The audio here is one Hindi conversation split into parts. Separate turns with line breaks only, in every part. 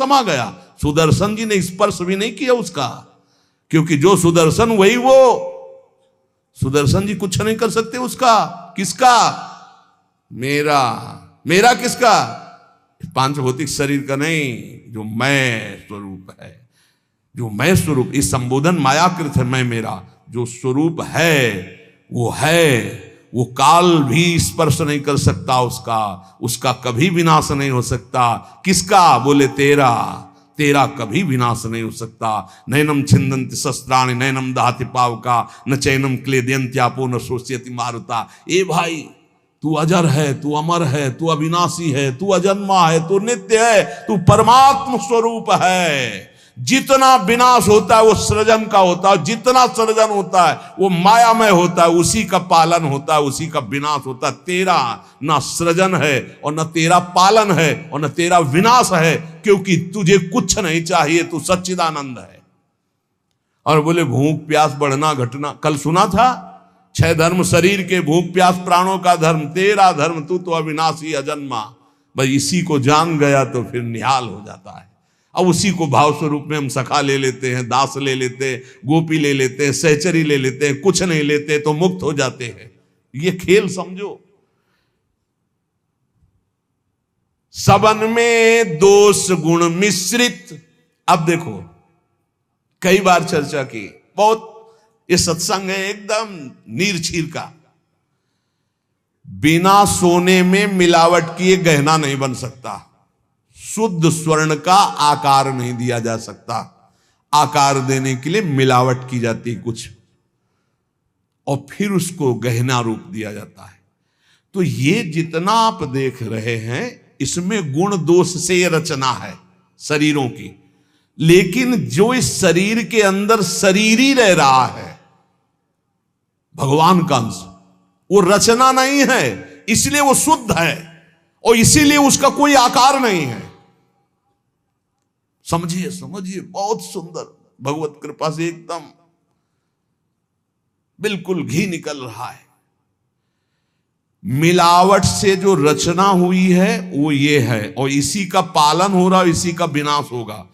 समा गया। सुदर्शन जी ने स्पर्श भी नहीं किया उसका, क्योंकि जो सुदर्शन वही वो। सुदर्शन जी कुछ नहीं कर सकते उसका। किसका? मेरा। मेरा किसका? पांच भौतिक शरीर का नहीं, जो मैं स्वरूप है। जो मैं स्वरूप, इस संबोधन मायाकृत है मैं मेरा। जो स्वरूप है वो है, वो काल भी स्पर्श नहीं कर सकता उसका, उसका कभी विनाश नहीं हो सकता। किसका? बोले तेरा। तेरा कभी विनाश नहीं हो सकता। नैनम छिंदन्ति शस्त्राणि नैनम दहति पावका न चैनम क्लेदयन्त्यापो न शोष्यति मारुता। ए भाई, तू अजर है, तू अमर है, तू अविनाशी है, तू अजन्मा है, तू नित्य है, तू परमात्म स्वरूप है। जितना विनाश होता है वो सृजन का होता है, जितना सृजन होता है वो मायामय होता है, उसी का पालन होता है, उसी का विनाश होता है। तेरा ना सृजन है और न तेरा पालन है और न तेरा विनाश है, क्योंकि तुझे कुछ नहीं चाहिए, तू सच्चिदानंद है। और बोले भूख प्यास बढ़ना घटना, कल सुना था 6 धर्म शरीर के, भूख प्यास प्राणों का धर्म, तेरा धर्म तू तो अविनाशी अजन्मा। भाई इसी को जान गया तो फिर निहाल हो जाता है। अब उसी को भाव स्वरूप में हम सखा ले लेते हैं, दास ले लेते हैं, गोपी ले लेते हैं, सहचरी ले लेते हैं, कुछ नहीं लेते तो मुक्त हो जाते हैं। ये खेल समझो। सबन में दोष गुण मिश्रित। अब देखो, कई बार चर्चा की, बहुत ये सत्संग है एकदम नीरछीर का। बिना सोने में मिलावट किए गहना नहीं बन सकता। शुद्ध स्वर्ण का आकार नहीं दिया जा सकता। आकार देने के लिए मिलावट की जाती है कुछ, और फिर उसको गहना रूप दिया जाता है। तो ये जितना आप देख रहे हैं इसमें गुण दोष से ये रचना है शरीरों की। लेकिन जो इस शरीर के अंदर शरीर ही रह रहा है, भगवान का अंश, वो रचना नहीं है, इसलिए वो शुद्ध है और इसीलिए उसका कोई आकार नहीं है। समझिए समझिए, बहुत सुंदर, भगवत कृपा से एकदम बिल्कुल घी निकल रहा है। मिलावट से जो रचना हुई है वो ये है, और इसी का पालन हो रहा, इसी का विनाश होगा।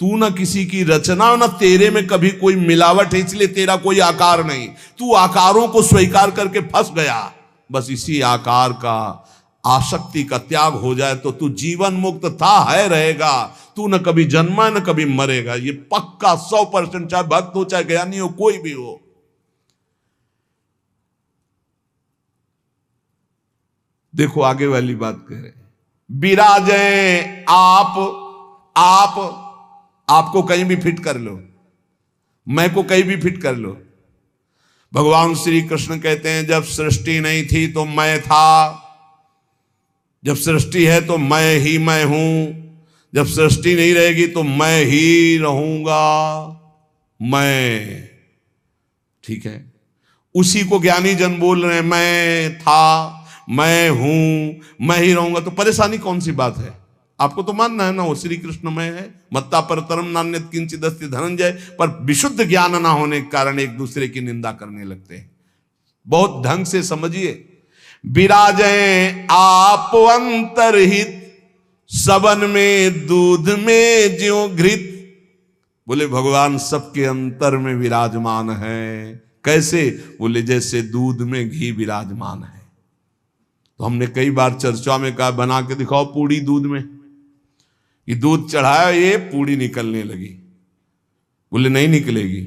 तू ना किसी की रचना, ना तेरे में कभी कोई मिलावट है, इसलिए तेरा कोई आकार नहीं। तू आकारों को स्वीकार करके फंस गया। बस इसी आकार का, आसक्ति का त्याग हो जाए तो तू जीवन मुक्त था, है, रहेगा। तू न कभी जन्मा न कभी मरेगा, ये पक्का 100%, चाहे भक्त हो चाहे ज्ञानी हो, कोई भी हो। देखो आगे वाली बात कह रहे, विराजें आप आपको कहीं भी फिट कर लो, मैं को कहीं भी फिट कर लो। भगवान श्री कृष्ण कहते हैं जब सृष्टि नहीं थी तो मैं था, जब सृष्टि है तो मैं ही मैं हूं, जब सृष्टि नहीं रहेगी तो मैं ही रहूंगा। मैं, ठीक है, उसी को ज्ञानी जन बोल रहे हैं, मैं था, मैं हूं, मैं ही रहूंगा। तो परेशानी कौन सी बात है? आपको तो मानना है ना वो श्री कृष्ण में है। मत्ता परतरम नान्यत किंचित अस्ति धनंजय। पर विशुद्ध ज्ञान ना होने के कारण एक दूसरे की निंदा करने लगते हैं। बहुत ढंग से समझिए। विराजें आप अंतरहित, सबन में दूध में ज्यों घृत। बोले भगवान सबके अंतर में विराजमान है। कैसे? बोले जैसे दूध में घी विराजमान है। तो हमने कई बार चर्चा में कहा बना के दिखाओ पूड़ी दूध में, ये दूध चढ़ाया, ये पूड़ी निकलने लगी। बोले नहीं निकलेगी।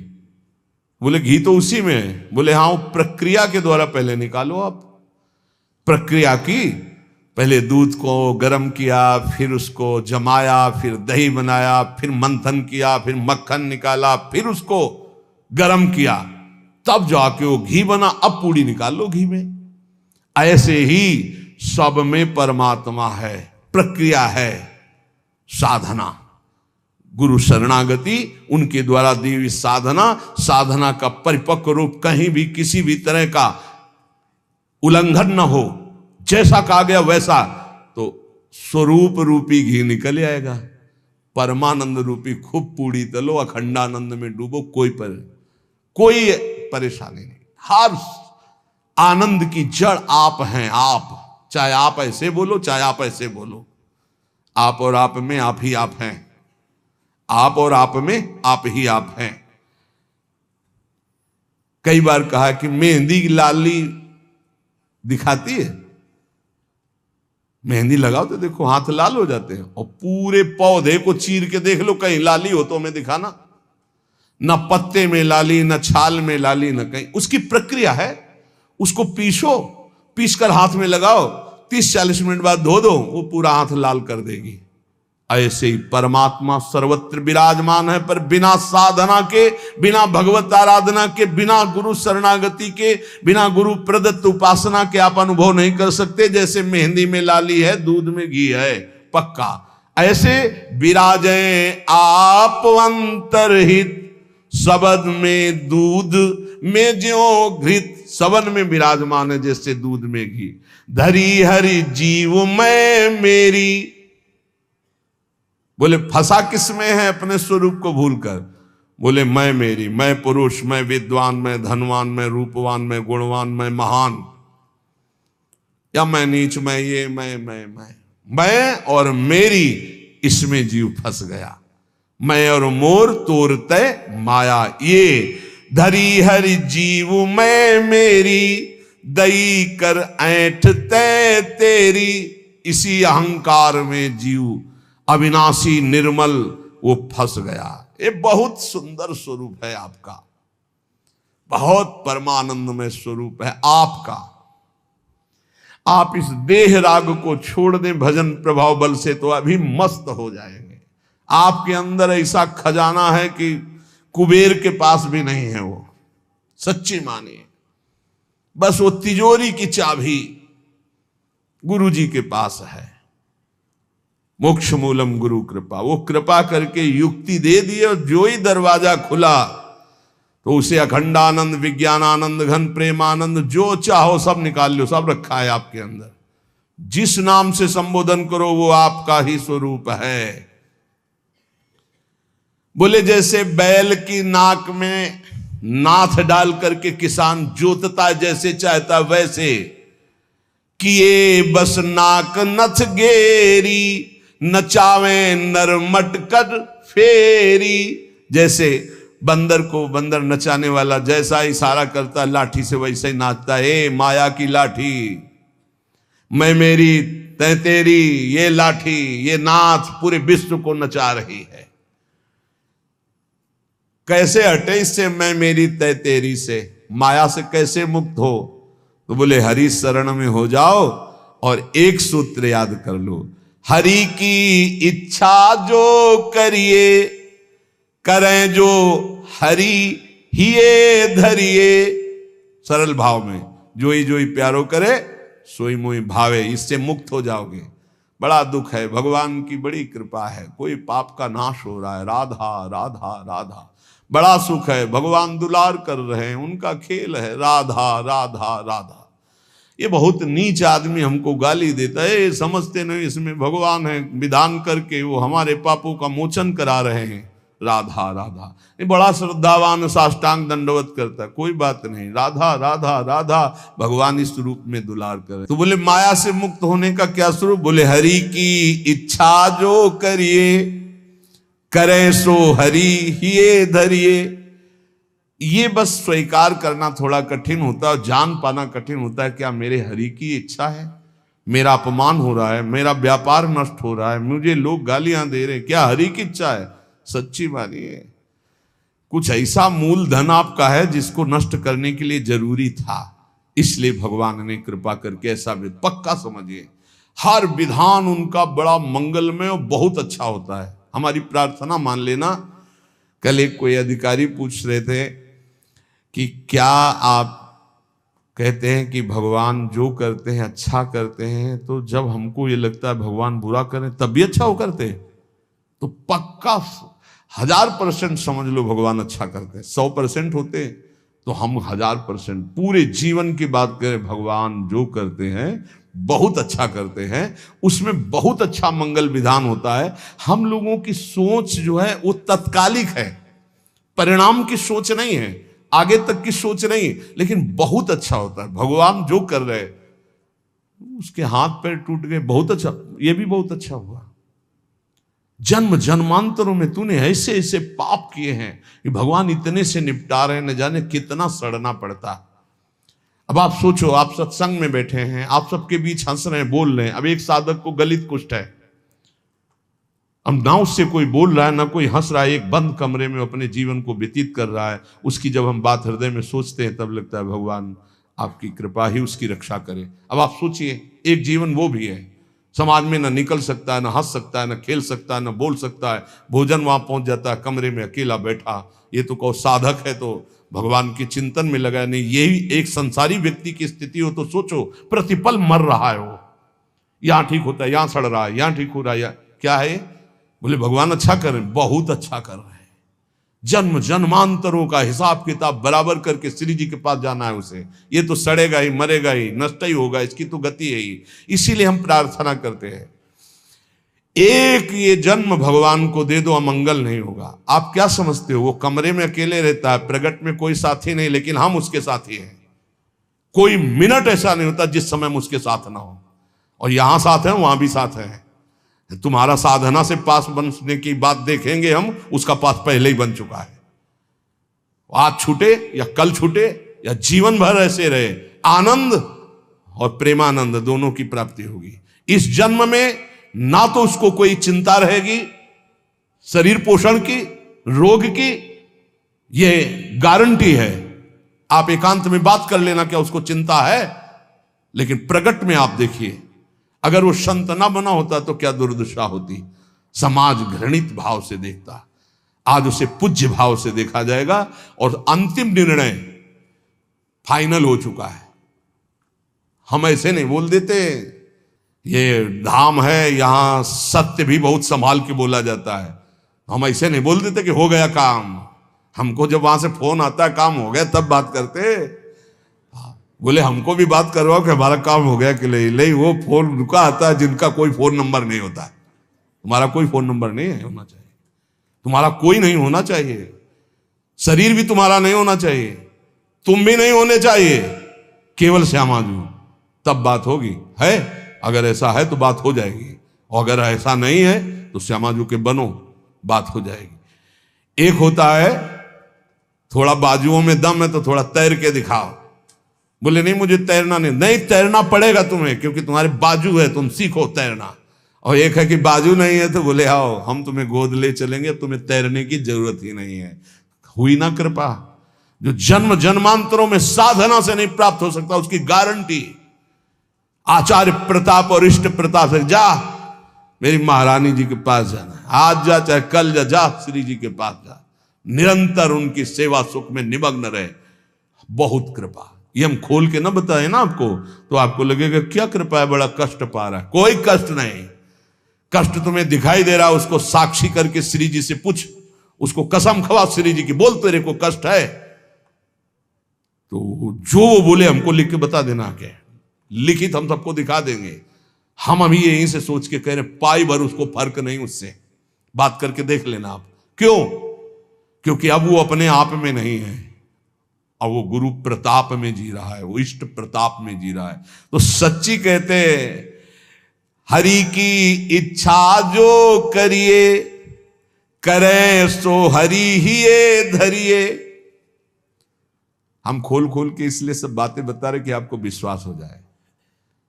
बोले घी तो उसी में है। बोले हाँ, वो प्रक्रिया के द्वारा पहले निकालो। आप प्रक्रिया की, पहले दूध को गर्म किया, फिर उसको जमाया, फिर दही बनाया, फिर मंथन किया, फिर मक्खन निकाला, फिर उसको गर्म किया, तब जाके वो घी बना। अब पूड़ी निकाल लो घी में। ऐसे ही सब में परमात्मा है, प्रक्रिया है, साधना, गुरु शरणागति, उनके द्वारा दी हुई साधना, साधना का परिपक्व रूप, कहीं भी किसी भी तरह का उल्लंघन न हो, जैसा कहा गया वैसा, तो स्वरूप रूपी घी निकल आएगा। परमानंद रूपी खूब पूड़ी तलो, अखंडानंद में डूबो, कोई परेशानी नहीं। हर आनंद की जड़ आप हैं। आप, चाहे आप ऐसे बोलो चाहे आप ऐसे बोलो, आप और आप में आप ही आप हैं। आप और आप में आप ही आप हैं। कई बार कहा कि मेहंदी की लाली दिखाती है, मेहंदी लगाओ तो देखो हाथ लाल हो जाते हैं, और पूरे पौधे को चीर के देख लो, कहीं लाली हो तो हमें दिखाना। न पत्ते में लाली, न छाल में लाली, न कहीं। उसकी प्रक्रिया है, उसको पीसो, पीस कर हाथ में लगाओ, 30-40 मिनट बाद धो दो, वो पूरा हाथ लाल कर देगी। ऐसे ही परमात्मा सर्वत्र विराजमान है, पर बिना साधना के, बिना भगवत आराधना के, बिना गुरु शरणागति के, बिना गुरु प्रदत्त उपासना के आप अनुभव नहीं कर सकते। जैसे मेहंदी में लाली है, दूध में घी है, पक्का ऐसे विराजे आप अंतरहित, शब्द में दूध में ज्यों घृत। शब्द में विराजमान है जैसे दूध में घी। धरी हरि जीव मैं मेरी, बोले फंसा किसमें है अपने स्वरूप को भूलकर। बोले मैं मेरी, मैं पुरुष, मैं विद्वान, मैं धनवान, मैं रूपवान, मैं गुणवान, मैं महान, या मैं नीच, मैं ये, मैं और मेरी, इसमें जीव फंस गया। मैं और मोर तोरते माया ये, धरी हरि जीव मैं मेरी, दई कर ऐठ तै तेरी। इसी अहंकार में जीव अविनाशी निर्मल वो फंस गया। ये बहुत सुंदर स्वरूप है आपका, बहुत परमानंदमय स्वरूप है आपका। आप इस देह राग को छोड़ दें भजन प्रभाव बल से तो अभी मस्त हो जाएंगे। आपके अंदर ऐसा खजाना है कि कुबेर के पास भी नहीं है वो, सच्ची मानिए। बस वो तिजोरी की चाबी गुरु जी के पास है। मोक्ष मूलम गुरु कृपा, वो कृपा करके युक्ति दे दी और जो ही दरवाजा खुला तो उसे अखंडानंद, विज्ञानानंद, घन प्रेमानंद, जो चाहो सब निकाल लो, सब रखा है आपके अंदर। जिस नाम से संबोधन करो वो आपका ही स्वरूप है। बोले जैसे बैल की नाक में नाथ डाल करके किसान जोतता जैसे चाहता वैसे, किए बस नाक नथ गेरी, नचावे नर मटकर फेरी। जैसे बंदर को बंदर नचाने वाला जैसा इशारा करता लाठी से वैसे ही नाचता है। माया की लाठी, मैं मेरी तै तेरी, ये लाठी, ये नाथ पूरे विश्व को नचा रही है। कैसे हटे इससे मैं मेरी तै तेरी से, माया से कैसे मुक्त हो? तो बोले हरि शरण में हो जाओ और एक सूत्र याद कर लो, हरि की इच्छा जो करिए, करें जो हरि हिये धरिए। सरल भाव में जो ही प्यारो करे सोई मोई भावे, इससे मुक्त हो जाओगे। बड़ा दुख है, भगवान की बड़ी कृपा है, कोई पाप का नाश हो रहा है। राधा राधा राधा, बड़ा सुख है, भगवान दुलार कर रहे हैं, उनका खेल है। राधा राधा राधा। ये बहुत नीच आदमी हमको गाली देता है, समझते नहीं इसमें भगवान है, विधान करके वो हमारे पापों का मोचन करा रहे हैं। राधा राधा, ये बड़ा श्रद्धावान साष्टांग दंडवत करता है, कोई बात नहीं। राधा राधा राधा, भगवान इस रूप में दुलार करे। तो बोले माया से मुक्त होने का क्या स्वरूप? बोले हरि की इच्छा जो करिए, करें सो हरि हिये धरिए। ये बस स्वीकार करना थोड़ा कठिन होता है, जान पाना कठिन होता है। क्या मेरे हरि की इच्छा है? मेरा अपमान हो रहा है, मेरा व्यापार नष्ट हो रहा है, मुझे लोग गालियां दे रहे हैं, क्या हरि की इच्छा है? सच्ची मानिए कुछ ऐसा मूलधन आपका है जिसको नष्ट करने के लिए जरूरी था, इसलिए भगवान ने कृपा करके ऐसा पक्का समझिए। हर विधान उनका बड़ा मंगलमय और बहुत अच्छा होता है। हमारी प्रार्थना मान लेना। कल एक कोई अधिकारी पूछ रहे थे कि क्या आप कहते हैं कि भगवान जो करते हैं अच्छा करते हैं, तो जब हमको ये लगता है भगवान बुरा करें तब भी अच्छा हो करते हैं? तो पक्का 1000% समझ लो भगवान अच्छा करते हैं। 100% होते तो हम 1000% पूरे जीवन की बात करें, भगवान जो करते हैं बहुत अच्छा करते हैं, उसमें बहुत अच्छा मंगल विधान होता है। हम लोगों की सोच जो है वो तत्कालिक है, परिणाम की सोच नहीं है, आगे तक की सोच नहीं, लेकिन बहुत अच्छा होता है। भगवान जो कर रहे, उसके हाथ पैर टूट गए, बहुत अच्छा, ये भी बहुत अच्छा हुआ। जन्म जन्मांतरों में तूने ऐसे ऐसे पाप किए हैं कि भगवान इतने से निपटा रहे, न जाने कितना सड़ना पड़ता। अब आप सोचो, आप सत्संग में बैठे हैं, आप सबके बीच हंस रहे हैं, बोल रहे हैं। अब एक साधक को गलित कुष्ठ है, अब ना उससे कोई बोल रहा है ना कोई हंस रहा है, एक बंद कमरे में अपने जीवन को व्यतीत कर रहा है। उसकी जब हम बात हृदय में सोचते हैं तब लगता है भगवान आपकी कृपा ही उसकी रक्षा करे। अब आप सोचिए, एक जीवन वो भी है, समाज में ना निकल सकता है, ना हंस सकता है, ना खेल सकता है, ना बोल सकता है, भोजन वहां पहुंच जाता है, कमरे में अकेला बैठा। ये तो कहो साधक है तो भगवान के चिंतन में लगा नहीं। यही एक संसारी व्यक्ति की स्थिति हो तो सोचो, प्रतिपल मर रहा है वो, यहां ठीक होता है, यहां सड़ रहा है, यहां ठीक हो रहा है, क्या है? बोले भगवान अच्छा कर रहे हैं, बहुत अच्छा कर रहे हैं। जन्म जन्मांतरों का हिसाब किताब बराबर करके श्री जी के पास जाना है उसे। ये तो सड़ेगा ही, मरेगा ही, नष्ट ही होगा, इसकी तो गति है ही। इसीलिए हम प्रार्थना करते हैं, एक ये जन्म भगवान को दे दो, अमंगल नहीं होगा। आप क्या समझते हो, वो कमरे में अकेले रहता है, प्रगट में कोई साथी नहीं, लेकिन हम उसके साथी हैं। कोई मिनट ऐसा नहीं होता जिस समय हम उसके साथ ना हो। और यहां साथ है, वहां भी साथ है। तुम्हारा साधना से पास बनने की बात देखेंगे हम, उसका पास पहले ही बन चुका है। आज छूटे या कल छूटे या जीवन भर ऐसे रहे, आनंद और प्रेमानंद दोनों की प्राप्ति होगी। इस जन्म में ना तो उसको कोई चिंता रहेगी शरीर पोषण की, रोग की, ये गारंटी है। आप एकांत में बात कर लेना, क्या उसको चिंता है? लेकिन प्रगट में आप देखिए, अगर वो संत ना बना होता तो क्या दुर्दशा होती। समाज घृणित भाव से देखता, आज उसे पूज्य भाव से देखा जाएगा। और अंतिम निर्णय फाइनल हो चुका है। हम ऐसे नहीं बोल देते, ये धाम है, यहां सत्य भी बहुत संभाल के बोला जाता है। हम ऐसे नहीं बोल देते कि हो गया काम। हमको जब वहां से फोन आता है काम हो गया तब बात करते। बोले हमको भी बात करवाओ कि हमारा काम हो गया कि नहीं। वो फोन रुका आता है जिनका कोई फोन नंबर नहीं होता। तुम्हारा कोई फोन नंबर नहीं है, होना चाहिए। तुम्हारा कोई नहीं होना चाहिए, शरीर भी तुम्हारा नहीं होना चाहिए, तुम भी नहीं होने चाहिए, केवल श्यामाजू, तब बात होगी। है, अगर ऐसा है तो बात हो जाएगी, और अगर ऐसा नहीं है तो श्यामाजू के बनो, बात हो जाएगी। एक होता है थोड़ा बाजुओं में दम है तो थोड़ा तैर के दिखाओ। बोले नहीं मुझे तैरना नहीं तैरना पड़ेगा तुम्हें, क्योंकि तुम्हारे बाजू है, तुम सीखो तैरना। और एक है कि बाजू नहीं है तो बोले आओ हम तुम्हें गोद ले चलेंगे, तुम्हें तैरने की जरूरत ही नहीं है। हुई ना कृपा। जो जन्म जन्मांतरों में साधना से नहीं प्राप्त हो सकता, उसकी गारंटी आचार्य प्रताप और इष्ट प्रताप से। जा मेरी महारानी जी के पास जाना, आज जा चाहे कल जा, जा श्री जी के पास जा, निरंतर उनकी सेवा सुख में निमग्न रहे। बहुत कृपा। ये हम खोल के ना बताए ना आपको तो आपको लगेगा क्या कृपा है, बड़ा कष्ट पा रहा है। कोई कष्ट नहीं। कष्ट तुम्हें दिखाई दे रहा है, उसको साक्षी करके श्री जी से पूछ, उसको कसम खवा श्री जी की, बोल तेरे को कष्ट है तो जो वो बोले हमको लिख के बता देना, क्या लिखित हम सबको दिखा देंगे। हम अभी यहीं से सोच के कह रहे पाई भर उसको फर्क नहीं, उससे बात करके देख लेना आप। क्यों? क्योंकि अब वो अपने आप में नहीं है, अब वो गुरु प्रताप में जी रहा है, वो इष्ट प्रताप में जी रहा है। तो सच्ची कहते हरि की इच्छा जो करिए, करे सो हरि ही ये धरिए। हम खोल खोल के इसलिए सब बातें बता रहे कि आपको विश्वास हो जाए।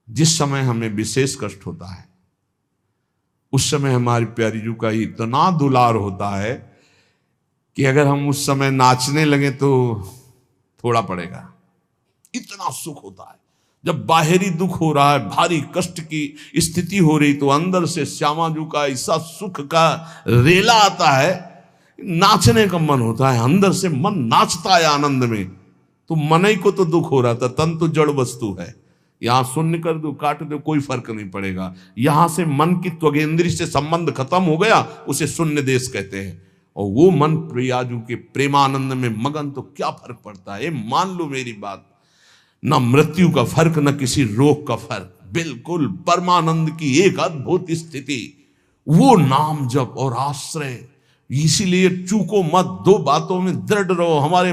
जिस समय हमें विशेष कष्ट होता है उस समय हमारी प्यारी जू का इतना दुलार होता है कि अगर हम उस समय नाचने लगे तो थोड़ा पड़ेगा। इतना सुख होता है जब बाहरी दुख हो रहा है, भारी कष्ट की स्थिति हो रही, तो अंदर से श्यामाजू का ऐसा सुख का रेला आता है, नाचने का मन होता है। अंदर से मन नाचता है आनंद में। तो मन ही को तो दुख हो रहा था, तन तो जड़ वस्तु है। यहां शून्य कर दो, काट दो, कोई फर्क नहीं पड़ेगा। यहां से मन की त्वगेंद्री से संबंध खत्म हो गया, उसे शून्य देश कहते हैं। और वो मन प्रियाजू के प्रेमानंद में मगन, तो क्या फर्क पड़ता है। मान लो मेरी बात, न मृत्यु का फर्क, न किसी रोग का फर्क, बिल्कुल परमानंद की एक अद्भुत स्थिति। वो नाम जप और आश्रय। इसीलिए चूको मत, दो बातों में दृढ़ रहो। हमारे